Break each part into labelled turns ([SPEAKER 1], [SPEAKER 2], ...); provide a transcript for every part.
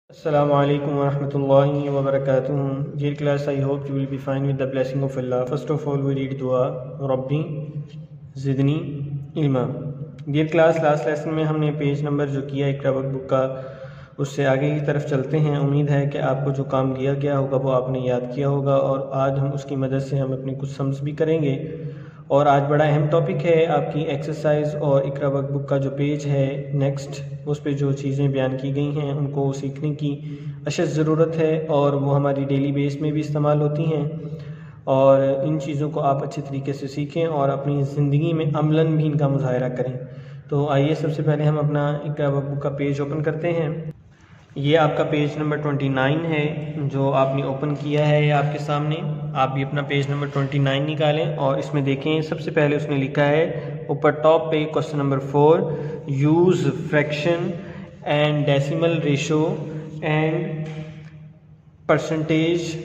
[SPEAKER 1] Assalamu alaikum wa rahmatullahi wa barakatuh. Dear class, I hope you will be fine with the blessing of Allah. First of all, we read dua, Rabbi Zidni ilma. Dear class, last lesson में हमने page number जो किया इकरा workbook का, उससे आगे की तरफ चलते हैं। उम्मीद है कि आपको जो काम दिया गया होगा वो आपने याद किया होगा और आज हम उसकी मदद से हम अपनी कुछ सम्स भी करेंगे। और आज बड़ा अहम टॉपिक है आपकी एक्सरसाइज और इकरा वर्कबुक का जो पेज है नेक्स्ट, उस पे जो चीज़ें बयान की गई हैं उनको सीखने की अशद ज़रूरत है और वो हमारी डेली बेस में भी इस्तेमाल होती हैं और इन चीज़ों को आप अच्छे तरीके से सीखें और अपनी ज़िंदगी में अमलन भी इनका मुजाहरा करें। तो आइए सबसे पहले हम अपना इकरा वर्कबुक का पेज ओपन करते हैं। ये आपका पेज नंबर 29 है जो आपने ओपन किया है आपके सामने। आप भी अपना पेज नंबर 29 निकालें और इसमें देखें, सबसे पहले उसने लिखा है ऊपर टॉप पे question number 4, use fraction and decimal ratio and percentage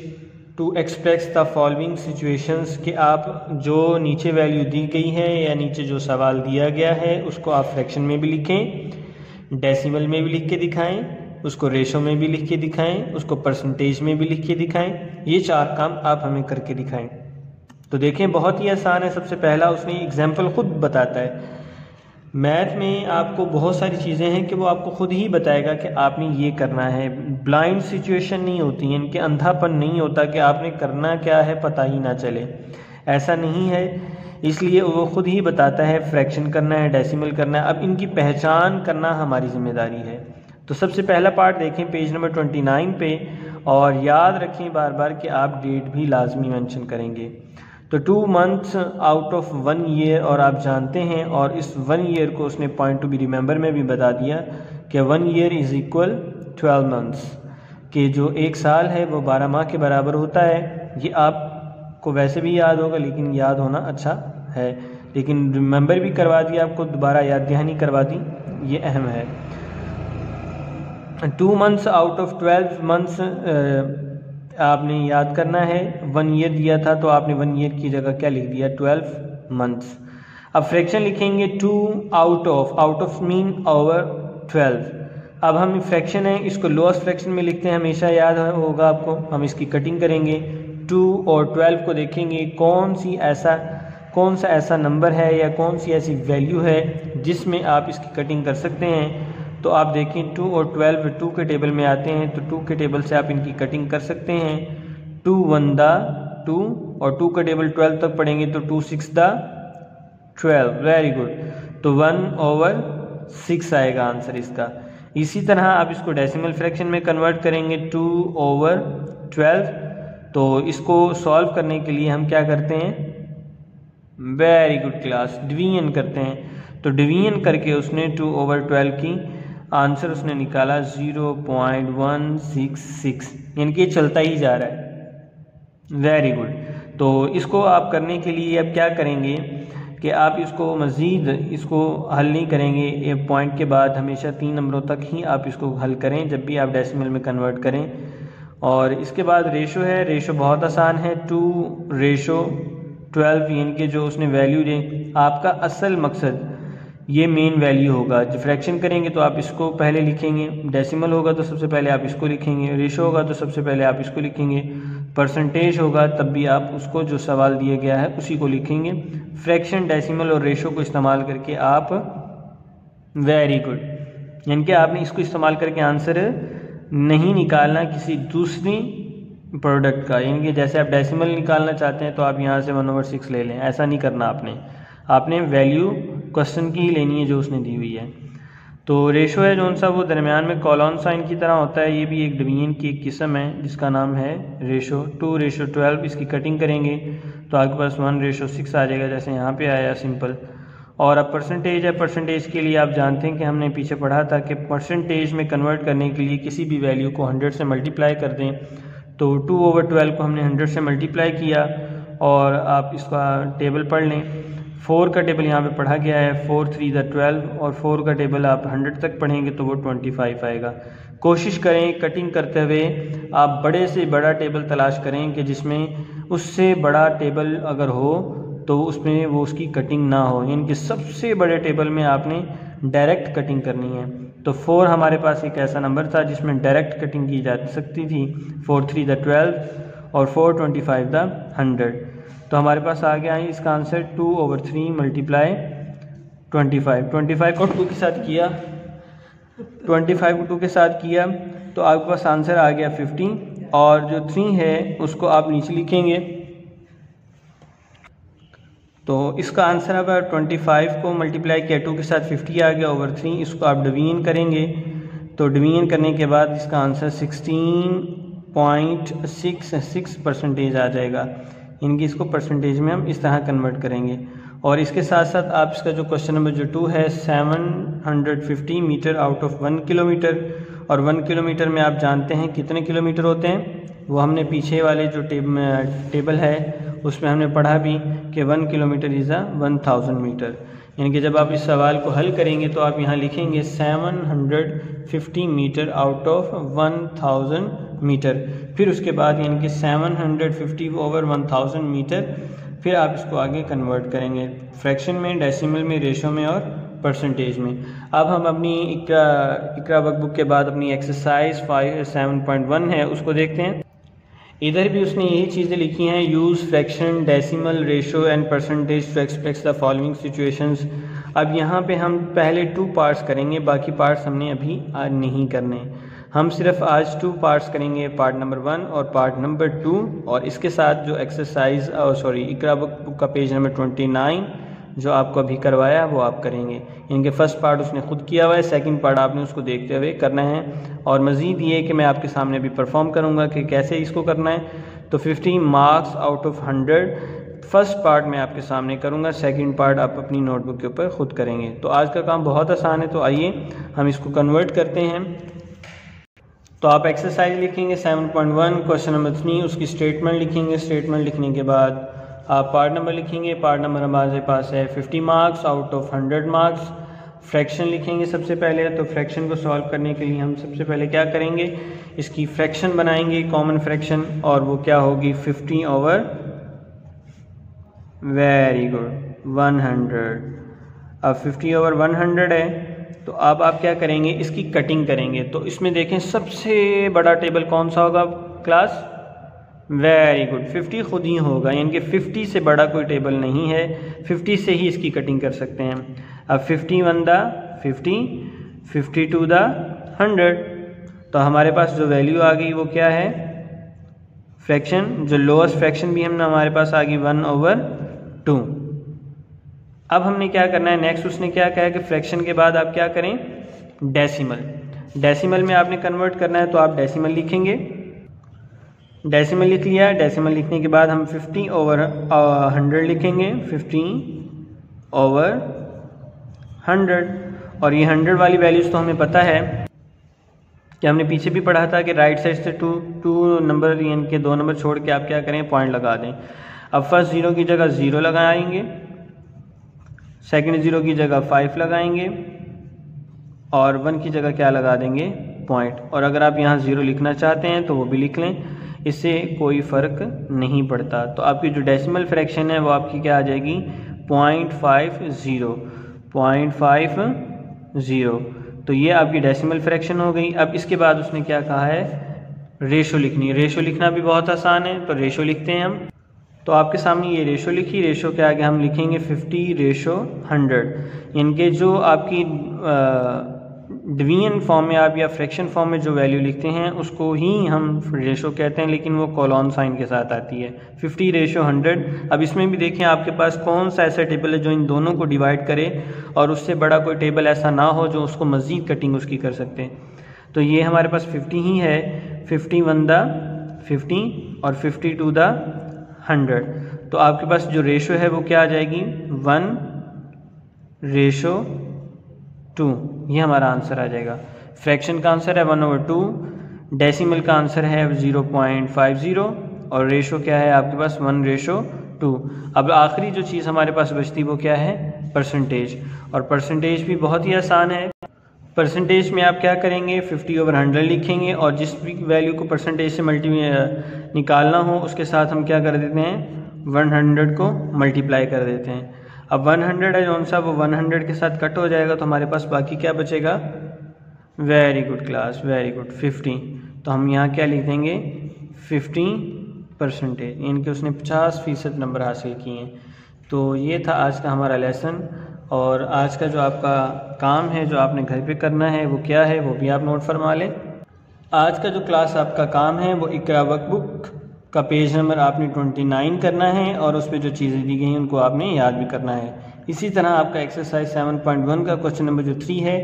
[SPEAKER 1] to express the following situations. कि आप जो नीचे वैल्यू दी गई है या नीचे जो सवाल दिया गया है उसको आप फ्रैक्शन में भी लिखें, डेसिमल में भी लिख के दिखाएं, उसको रेशो में भी लिख के दिखाएं, उसको परसेंटेज में भी लिख के दिखाएं। ये 4 काम आप हमें करके दिखाएं। तो देखें, बहुत ही आसान है। सबसे पहला उसने एग्जाम्पल खुद बताता है। मैथ में आपको बहुत सारी चीज़ें हैं कि वो आपको खुद ही बताएगा कि आपने ये करना है। ब्लाइंड सिचुएशन नहीं होती है, इनके अंधापन नहीं होता कि आपने करना क्या है पता ही ना चले, ऐसा नहीं है। इसलिए वो खुद ही बताता है फ्रैक्शन करना है, डेसिमल करना है। अब इनकी पहचान करना हमारी जिम्मेदारी है। तो सबसे पहला पार्ट देखें पेज नंबर 29 पे और याद रखें बार बार कि आप डेट भी लाजमी मेंशन करेंगे। तो 2 मंथ्स आउट ऑफ 1 ईयर, और आप जानते हैं और इस 1 ईयर को उसने पॉइंट टू बी रिमेंबर में भी बता दिया कि 1 ईयर इज़ इक्वल 12 मंथ्स, कि जो 1 साल है वो 12 माह के बराबर होता है। ये आपको वैसे भी याद होगा लेकिन याद होना अच्छा है, लेकिन रिमेंबर भी करवा दिया, आपको दोबारा याद दहानी करवा दी, ये अहम है। 2 मंथ्स आउट ऑफ 12 मंथ्स आपने याद करना है। 1 ईयर दिया था तो आपने 1 ईयर की जगह क्या लिख दिया, 12 मंथ्स। अब फ्रैक्शन लिखेंगे 2 आउट ऑफ मीन ओवर 12। अब हम फ्रैक्शन है, इसको लोअर्स फ्रैक्शन में लिखते हैं, हमेशा याद होगा आपको। हम इसकी कटिंग करेंगे 2 और 12 को, देखेंगे कौन सा ऐसा नंबर है या कौन सी ऐसी वैल्यू है जिसमें आप इसकी कटिंग कर सकते हैं। तो आप देखें 2 और 12 2 के टेबल में आते हैं, तो 2 के टेबल से आप इनकी कटिंग कर सकते हैं। 2 1 दा 2 और 2 का टेबल 12 तक पढ़ेंगे तो 2 6 दा 12। Very good. तो 1/6 आएगा आंसर इसका। इसी तरह आप इसको डेसिमल फ्रैक्शन में कन्वर्ट करेंगे 2/12। तो इसको सॉल्व करने के लिए हम क्या करते हैं, वेरी गुड क्लास, डिवीजन करते हैं। तो डिवीजन करके उसने 2/12 की आंसर उसने निकाला 0.166, यानी कि चलता ही जा रहा है। Very good. तो इसको आप करने के लिए अब क्या करेंगे कि आप इसको मज़ीद हल नहीं करेंगे, ये पॉइंट के बाद हमेशा 3 नंबरों तक ही आप इसको हल करें जब भी आप डेसिमल में कन्वर्ट करें। और इसके बाद रेशो है, रेशो बहुत आसान है, 2/12, यानी कि जो उसने वैल्यू दे, आपका असल मकसद ये मेन वैल्यू होगा। जब फ्रैक्शन करेंगे तो आप इसको पहले लिखेंगे, डेसिमल होगा तो सबसे पहले आप इसको लिखेंगे, रेशो होगा तो सबसे पहले आप इसको लिखेंगे, परसेंटेज होगा तब भी आप उसको जो सवाल दिया गया है उसी को लिखेंगे। फ्रैक्शन, डेसिमल और रेशो को इस्तेमाल करके आप, वेरी गुड, यानी कि आपने इसको इस्तेमाल करके आंसर नहीं निकालना किसी दूसरी प्रोडक्ट का, यानी कि जैसे आप डेसिमल निकालना चाहते हैं तो आप यहाँ से 1/6 ले लें, ऐसा नहीं करना आपने वैल्यू क्वेश्चन की ही लेनी है जो उसने दी हुई है। तो रेशो है जो सा वो दरमियान में कॉलन साइन की तरह होता है, ये भी एक डिवीजन की एक किस्म है जिसका नाम है रेशो। 2/12 इसकी कटिंग करेंगे तो आपके पास 1/6 आ जाएगा, जैसे यहाँ पे आया सिंपल। और अब परसेंटेज है, परसेंटेज के लिए आप जानते हैं कि हमने पीछे पढ़ा था कि परसेंटेज में कन्वर्ट करने के लिए किसी भी वैल्यू को 100 से मल्टीप्लाई कर दें। तो 2/12 को हमने 100 से मल्टीप्लाई किया और आप इसका टेबल पढ़ लें। 4 का टेबल यहाँ पे पढ़ा गया है, 4 3 12, और 4 का टेबल आप 100 तक पढ़ेंगे तो वो 25 आएगा। कोशिश करें कटिंग करते हुए आप बड़े से बड़ा टेबल तलाश करें कि जिसमें उससे बड़ा टेबल अगर हो तो उसमें वो उसकी कटिंग ना हो, यानी कि सबसे बड़े टेबल में आपने डायरेक्ट कटिंग करनी है। तो 4 हमारे पास एक ऐसा नंबर था जिसमें डायरेक्ट कटिंग की जा सकती थी। 4 3 द 12 और 4 25 द 100। तो हमारे पास आ गया है इसका आंसर 2/3 मल्टीप्लाई 25 को 2 के साथ किया, 25 को 2 के साथ किया तो आपके पास आंसर आ गया 50। और जो 3 है उसको आप नीचे लिखेंगे। तो इसका आंसर अब 25 को मल्टीप्लाई किया 2 के साथ 50 आ गया ओवर 3। इसको आप डिवीजन करेंगे तो डिवीजन करने के बाद इसका आंसर 16.66% आ जाएगा। इनकी इसको परसेंटेज में हम इस तरह कन्वर्ट करेंगे। और इसके साथ साथ आप इसका जो क्वेश्चन नंबर जो 2 है 750 मीटर आउट ऑफ 1 किलोमीटर, और 1 किलोमीटर में आप जानते हैं कितने किलोमीटर होते हैं, वो हमने पीछे वाले जो टेबल है उसमें हमने पढ़ा भी कि 1 किलोमीटर इज़ 1000 मीटर। यानी कि जब आप इस सवाल को हल करेंगे तो आप यहाँ लिखेंगे 750 मीटर आउट ऑफ 1000 मीटर, फिर उसके बाद यानी कि 750 ओवर 1000 मीटर, फिर आप इसको आगे कन्वर्ट करेंगे फ्रैक्शन में, डेसिमल में, रेशो में और परसेंटेज में। अब हम अपनी इकरा वर्कबुक के बाद अपनी एक्सरसाइज 7.1 है उसको देखते हैं। इधर भी उसने यही चीज़ें लिखी हैं, use fraction, decimal, ratio and percentage to express the following situations. अब यहाँ पे हम पहले 2 पार्ट्स करेंगे, बाकी पार्ट्स हमने अभी आज नहीं करने। हम सिर्फ आज 2 पार्ट्स करेंगे, पार्ट नंबर 1 और पार्ट नंबर 2। और इसके साथ जो एक्सरसाइज इकरा बुक का पेज नंबर 29 जो आपको अभी करवाया वो आप करेंगे। इनके फर्स्ट पार्ट उसने खुद किया हुआ है, सेकंड पार्ट आपने उसको देखते हुए करना है। और मज़ीद ये कि मैं आपके सामने भी परफॉर्म करूँगा कि कैसे इसको करना है। तो 50 marks out of 100 first part मैं आपके सामने करूँगा, सेकंड पार्ट आप अपनी नोटबुक के ऊपर खुद करेंगे। तो आज का काम बहुत आसान है, तो आइए हम इसको कन्वर्ट करते हैं। तो आप एक्सरसाइज लिखेंगे 7.1 क्वेश्चन नंबर 3, उसकी स्टेटमेंट लिखेंगे। स्टेटमेंट लिखने के बाद आप पार्ट नंबर लिखेंगे। पार्ट नंबर हमारे पास है 50 marks out of 100 marks. Fraction लिखेंगे सबसे पहले। तो फ्रैक्शन को सॉल्व करने के लिए हम सबसे पहले क्या करेंगे, इसकी फ्रैक्शन बनाएंगे, कॉमन फ्रैक्शन, और वो क्या होगी 50 ओवर, वेरी गुड, 100। अब 50 ओवर 100 है, तो अब आप क्या करेंगे, इसकी कटिंग करेंगे। तो इसमें देखें सबसे बड़ा टेबल कौन सा होगा क्लास, वेरी गुड, 50 खुद ही होगा, यानी कि 50 से बड़ा कोई टेबल नहीं है, 50 से ही इसकी कटिंग कर सकते हैं। अब 51 द 50, 52 द 100, तो हमारे पास जो वैल्यू आ गई वो क्या है, फ्रैक्शन, जो लोएस्ट फ्रैक्शन भी हमने हमारे पास आ गई 1/2। अब हमने क्या करना है, नेक्स्ट उसने क्या कहा कि फ्रैक्शन के बाद आप क्या करें, डेसिमल। डेसिमल में आपने कन्वर्ट करना है, तो आप डेसिमल लिखेंगे। डेसिमल लिख लिया। डेसिमल लिखने के बाद हम 50 ओवर 100 लिखेंगे, 50 ओवर 100। और ये 100 वाली वैल्यूज़ तो हमें पता है कि हमने पीछे भी पढ़ा था कि राइट साइड से 2 नंबर यानी कि 2 नंबर छोड़ के आप क्या करें, पॉइंट लगा दें। अब फर्स्ट 0 की जगह 0 लगाएंगे, सेकंड 0 की जगह 5 लगाएंगे, और 1 की जगह क्या लगा देंगे, पॉइंट। और अगर आप यहाँ 0 लिखना चाहते हैं तो वो भी लिख लें, इससे कोई फ़र्क नहीं पड़ता। तो आपकी जो डेसिमल फ्रैक्शन है वो आपकी क्या आ जाएगी, 0.50। तो ये आपकी डेसिमल फ्रैक्शन हो गई। अब इसके बाद उसने क्या कहा है, रेशो लिखनी है। रेशो लिखना भी बहुत आसान है, तो रेशो लिखते हैं हम। तो आपके सामने ये रेशो लिखी, रेशो के आगे हम लिखेंगे 50/100, यानी कि जो आपकी डिवीजन फॉर्म में आप या फ्रैक्शन फॉर्म में जो वैल्यू लिखते हैं उसको ही हम रेशो कहते हैं, लेकिन वो कॉलन साइन के साथ आती है, 50/100। अब इसमें भी देखें आपके पास कौन सा ऐसा टेबल है जो इन दोनों को डिवाइड करे, और उससे बड़ा कोई टेबल ऐसा ना हो जो उसको मज़ीद कटिंग उसकी कर सकते हैं। तो ये हमारे पास 50 ही है, 51 द 50 और 52 द 100। तो आपके पास जो रेशो है वो क्या आ जाएगी, 1/2। ये हमारा आंसर आ जाएगा। फ्रैक्शन का आंसर है 1/2, डेसिमल का आंसर है 0.50, और रेशो क्या है आपके पास 1/2। अब आखिरी जो चीज़ हमारे पास बचती वो क्या है, परसेंटेज। और परसेंटेज भी बहुत ही आसान है। परसेंटेज में आप क्या करेंगे, 50/100 लिखेंगे, और जिस भी वैल्यू को परसेंटेज से निकालना हो उसके साथ हम क्या कर देते हैं, 100 को मल्टीप्लाई कर देते हैं। अब 100 है जौन सा वो 100 के साथ कट हो जाएगा, तो हमारे पास बाकी क्या बचेगा, very good class, very good. 50, तो हम यहाँ क्या लिख देंगे 50%, यानी कि उसने 50% नंबर हासिल किए हैं। तो ये था आज का हमारा लेसन। और आज का जो आपका काम है जो आपने घर पे करना है वो क्या है, वो भी आप नोट फरमा लें। आज का जो क्लास आपका काम है वो इकरा वर्कबुक का पेज नंबर आपने 29 करना है और उस पर जो चीज़ें दी गई हैं उनको आपने याद भी करना है। इसी तरह आपका एक्सरसाइज 7.1 का क्वेश्चन नंबर जो 3 है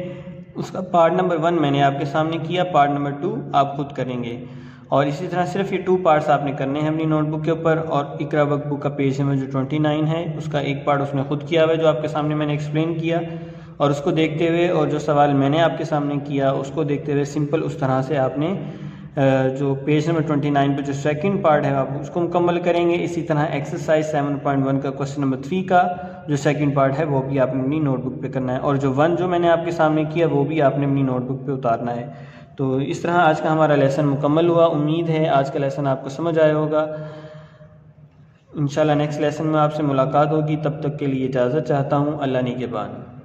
[SPEAKER 1] उसका पार्ट नंबर 1 मैंने आपके सामने किया, पार्ट नंबर 2 आप खुद करेंगे। और इसी तरह सिर्फ ये 2 पार्ट्स आपने करने हैं अपनी नोटबुक के ऊपर। और इकरा वर्कबुक का पेज नंबर जो 29 है उसका एक पार्ट उसने खुद किया हुआ है जो आपके सामने मैंने एक्सप्लेन किया, और उसको देखते हुए और जो सवाल मैंने आपके सामने किया उसको देखते हुए सिंपल उस तरह से आपने जो पेज नंबर 29 पे जो सेकंड पार्ट है आप उसको मुकम्मल करेंगे। इसी तरह एक्सरसाइज 7.1 का क्वेश्चन नंबर 3 का जो सेकंड पार्ट है वो भी आपने अपनी नोटबुक पे करना है, और जो 1 जो मैंने आपके सामने किया वो भी आपने अपनी नोटबुक पे उतारना है। तो इस तरह आज का हमारा लेसन मुकम्मल हुआ। उम्मीद है आज का लेसन आपको समझ आया होगा। इंशाल्लाह नेक्स्ट लेसन में आपसे मुलाकात होगी, तब तक के लिए इजाज़त चाहता हूँ। अल्लाह निगहबान।